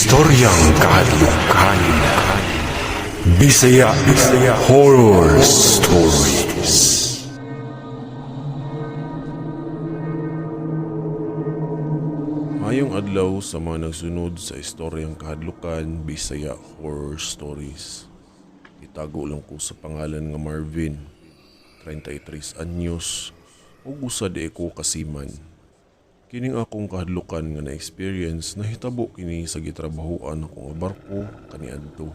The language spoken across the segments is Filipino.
Istoryang kahadlukan. Bisaya Horror Stories. Mayong adlaw sa mga nagsunod sa istoryang kahadlukan Bisaya Horror Stories. Itago lang ko sa pangalan nga Marvin, 33 anyos, ug usa di ko kasiman. Kining akong kahadlukan nga na-experience nahitabo kini sa gitrabahoan akong barko kaniadto.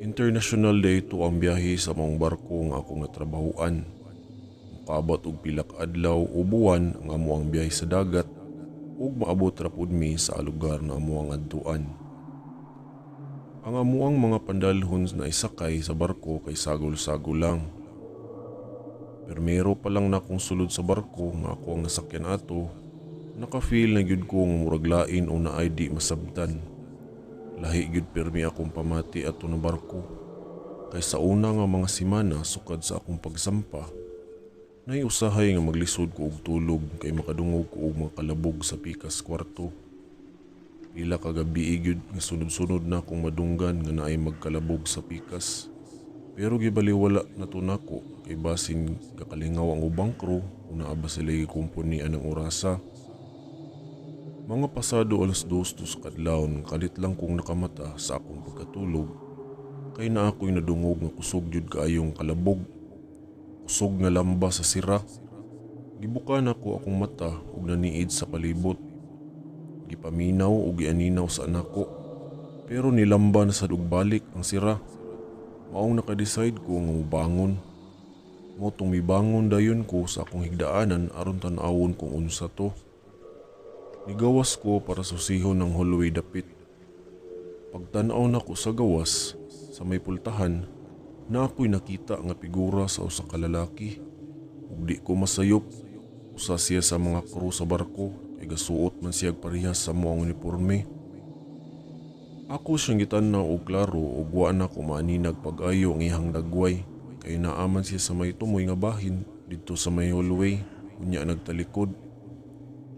International day to ang biyahe sa mong barko nga akong natrabahoan. Mukabot og pilak adlaw o buwan ang amuang biyahe sa dagat ug maabot ra pud mi sa lugar na amuang adtuan. Ang amuang mga pandalhon na isakay sa barko kay sagol-sagol lang. Permero pa lang na akong sulod sa barko nga ako ang nasakyan ato, naka-feel na gyud ko nga murag lain o naay di masabtan. Lahi gyud permi akong pamati ato na barko. Kay sa una nga mga semana sukad sa akong pagsampa, naiusahay nga maglisod ko og tulog kay makadungog ko og mga kalabog sa pikas kwarto. Pila ka gabi gyud nga sunod-sunod na akong madunggan nga naay magkalabog sa pikas. Pero gibaliwala na to nako kay basin kakalingaw ang ubang crew kung naaba sila kumpuni anang orasa. Mga pasado alas 2 sa kadlawon kalit lang kong nakamata sa akong pagkatulog kay na ako'y nadungog nga kusog jud kaayong kalabog. Kusog nga lamba sa sira. Gibukan ako akong mata ug naniid sa palibot. Gipaminaw ug gianinaw sa anako pero nilamba na sad og balik ang sira. Maong naka-decide ko nga mubangon. Motong mibangon dayon ko sa akong higdaanan aron tan-awon kung unsa to. Nigawas ko para susihon ng hallway dapit. Pagtan-aw na ko sa gawas, sa may pultahan, na ako'y nakita nga figura sa usa ka lalaki. Ug di ko masayop, usa siya sa mga crew sa barko kay gasuot man siya parehas sa moang uniforme. Ako siyang gitan-aw og klaro ug wa na ko maaninag pag-ayo ang ihang dagway kay naaman siya sa may tumoy nga bahin didto sa may hallway unya nagtalikod.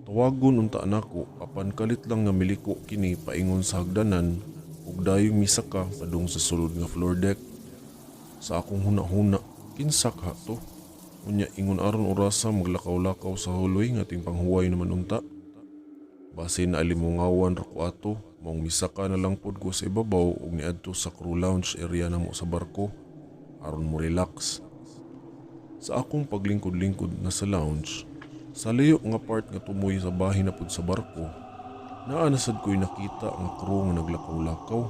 Tawagon unta nako apan kalit lang nga miliko kini paingon sa hagdanan ug dayong misaka padung sa sulod nga floor deck. Sa akong huna-huna, kinsa ka to? Unya ingon aron orasa maglakaw-lakaw sa hallway nga ting panghuway naman unta. Base na alimungawan ra ko ato, maong misaka na lang pod ko sa ibabaw ug niadto sa crew lounge area namo sa barko aron mo relax. Sa akong paglingkod-lingkod na sa lounge, sa layo nga part nga tumoy sa bahin na pod sa barko, naanasad ko'y nakita ang crew nga naglakaw-lakaw.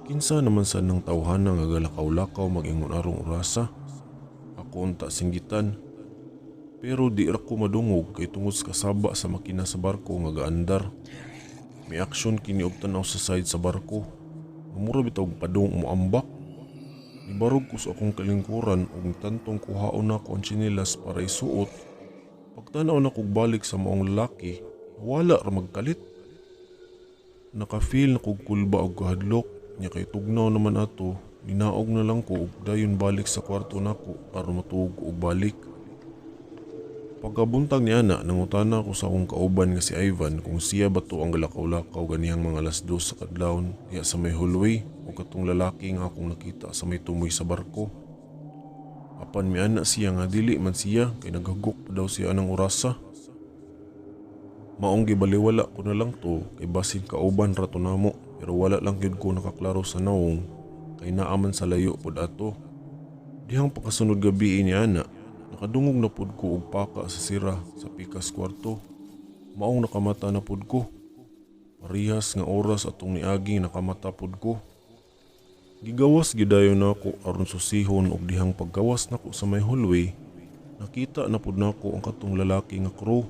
Kinsa naman sa nang tawhana nga galakaw-lakaw mag-ingon arong orasa. Ako unta singgitan. Pero di ra ko madungog kay tungod sa kasaba sa makina sa barko nga gaandar. May aksyon kini og tanaw sa side sa barko. Mura bitaw padung moambak. Nibarog ko sa akong kalingkuran ug tantong kuhaon na ko ang tsinelas para isuot. Pagtanaw na kog balik sa maong lalaki, wala ra magkalit. Naka-feel na kog kulba og kahadlok, nya kay tugnaw naman ato, ninaog na lang ko ug dayon balik sa kwarto nako para matug og balik. Pagkabuntag ni ana, nangutana ko sa akong kauban nga si Ivan kung siya ba to ang galakaw-lakaw ganihang mga alas 2 sa kadlawon diya sa may hallway o katong lalaki nga akong nakita sa may tumoy sa barko. Apan mi ana siya nga dili man siya kay naghagok pa daw siya anang orasa. Maong gibaliwala ko na lang to kay basin kauban ra to namo pero wala lang gyud ko nakaklaro sa naong kay naaman sa layo pod ato. Dihang pagkasunod gabi ni ana, nakadungog na pod ko og paka sa sira sa pikas kwarto. Maong nakamata na pod ko. Parihas nga oras atong niagi nakamata pod ko. Gigawas gidayon nako aron susihon og dihang paggawas nako sa may hallway, nakita na pod nako ang katong lalaki nga crew.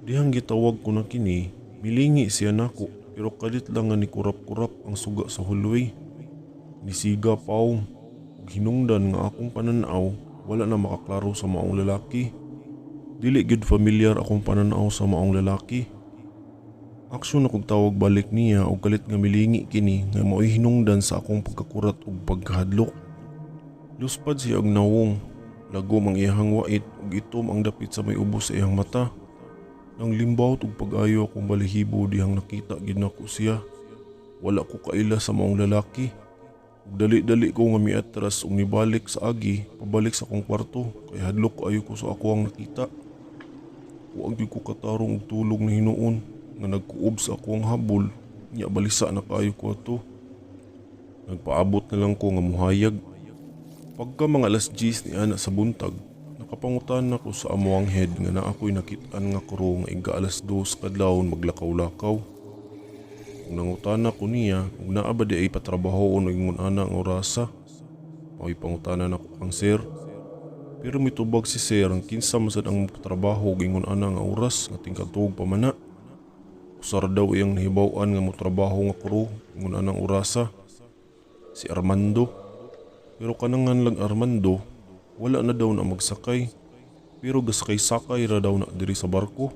Dihang gitawag ko na kini, milingi siya nako pero kalit lang nga ni kurap-kurap ang suga sa hallway. Nisiga paong ug hinungdan nga akong pananaw wala na makaklaro sa maong lalaki. Dili gyud familiar akong pananaw sa maong lalaki. Aksyon akong tawag balik niya ug kalit nga milingi kini nga mao'y hinungdan sa akong pagkakurat ug pagkahadlok. Luspad siya og nawong, lagom ang iyang wait ug itom ang dapit sa may ubos sa iyang mata. Nang limbawt ug pag-ayo akong balahibo dihang nakita gid nako siya. Wala ko kaila sa maong lalaki. Ug dali-dali ko nga miatras ug nibalik sa agi pabalik sa akong kwarto kay hadlok ayo ko sa ako ang nakita. Wa gyud ko katarong og tulog na hinuon nga nagkuob sa akong habol nya balisa na kaayo ko ato. Nagpaabot na lang ko nga muhayag. Pagka mga alas 10 ni ana sa buntag, nakapangutan ako sa amuang head nga na ako'y nakit-an nga kuro nga iga alas 2 kadlawon maglakaw-lakaw. Kung nangutana ko niya kung naa ba di ay patrabaho o ingon ana ang orasa. May pangutanan ako ang sir. Pero mitubag si sir ang kinsa masad ang trabaho gingon ana nga oras nga tingkatug pamana. Usar daw iyang nahibaw-an nga motrabaho nga kuro gingon anang orasa. Si Armando. Pero kanangan lang Armando, wala na daw na magsakay. Pero gasakay-sakay ra daw na diri sa barko.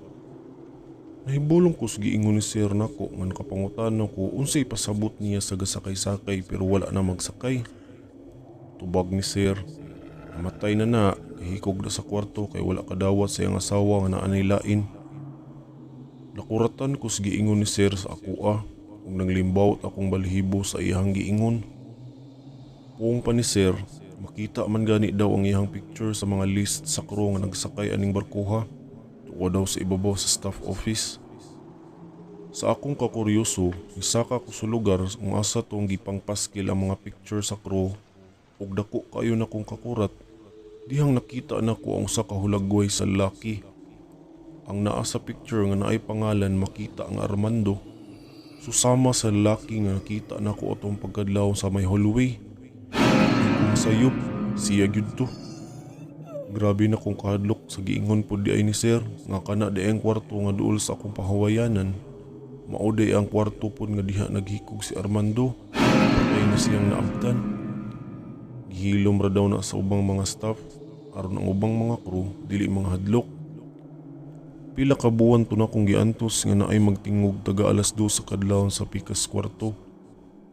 Nahibulong ko sa giingon ni sir nako nga nakapangutan ko unsay pasabot niya sa gasakay-sakay pero wala na magsakay. Tubag ni sir, namatay na kahikog na sa kwarto kay wala kadawat sa iyang asawa nga naanay lain. Nakuratan ko sa giingon ni sir sa akoa ug nanglimbawt akong balhibo sa iyang giingon. Puong pa ni sir, makita man gani daw ang iyang picture sa mga list sa crew nga nagsakay aning barkuha. Tuwa daw sa ibabaw sa staff office. Sa akong kakuryoso, isaka ko sa lugar kung asa tong gipangpaskil ang mga picture sa crew ug dako kayo na kong kakurat. Dihang nakita na ko ang usa ka hulagway sa lalaki. Ang naa sa picture nga naay pangalan makita ang Armando. Susama sa lalaki nga nakita na ko atong pagkadlaw sa may hallway. Sayop, siya gyud to. Grabe na kong kahadlok sa giingon po di ay ni sir nga kana di ang kwarto nga duol sa akong pahawayanan. Mauday ang kwarto po nga diha naghikog si Armando. Patay na siyang naabtan. Gihilom ra daw na sa ubang mga staff aron ang ubang mga crew dili mga hadlok. Pila ka buwan to na kong giantos nga naay magtingog taga alas 2 sa kadlawon sa pikas kwarto.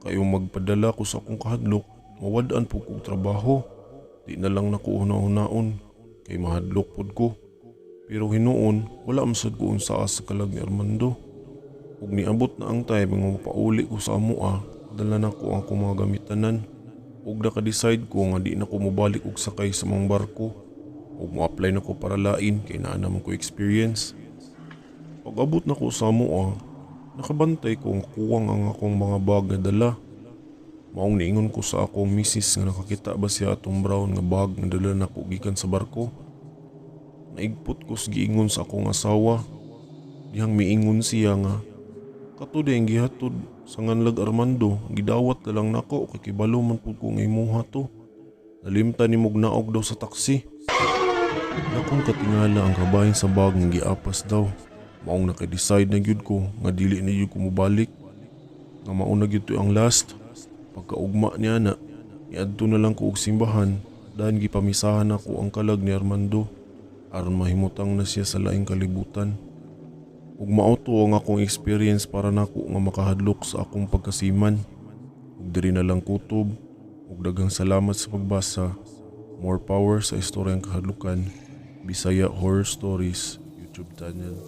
Kayo magpadala ko sa akong kahadlok. Mawadaan po kong trabaho. Di na lang naku una-unaon. Kay mahadlok pod ko. Pero hinuon, wala masad ko unsa sa kalag ni Armando. Ug niabot na ang time nga mapauli ko sa amua, dala na ko ang akong mga gamitanan. Ug naka-decide ko nga di na ko mobalik og sakay sa mga barko. Ug mo-apply na ko para lain kay naa naman ko experience. Pag abot na ko sa amua, nakabantay ko nga kuwang ang akong mga bag na dala. Maong niingon ko sa akong misis nga nakakita ba siya atong brown nga bag nga dala na ko gikan sa barko. Naigpot ko sa giingon sa akong asawa. Dihang miingon siya nga, "Kato dayang gihatod sa nganlag Armando, gidawat na lang nako kay kibalo man pud ko nga imuha to. Nalimtan ni mog naog daw sa taksi." Nakong katingala ang kabahin sa bag nga giapas daw. Maong naka-decide na gyud ko nga dili na gyud ko mobalik. Nga mauna gyud to ang last. Pagkaugma niya na, niadto na lang ko og simbahan dahil gipamisahan ako ang kalag ni Armando aron mahimutang na siya sa laing kalibutan. Ug mao to ang akong experience para nako nga makahadlok sa akong pagkasiman. Ug diri na lang kutob ug daghang salamat sa pagbasa. More power sa istoryang kahadlukan. Bisaya Horror Stories YouTube channel.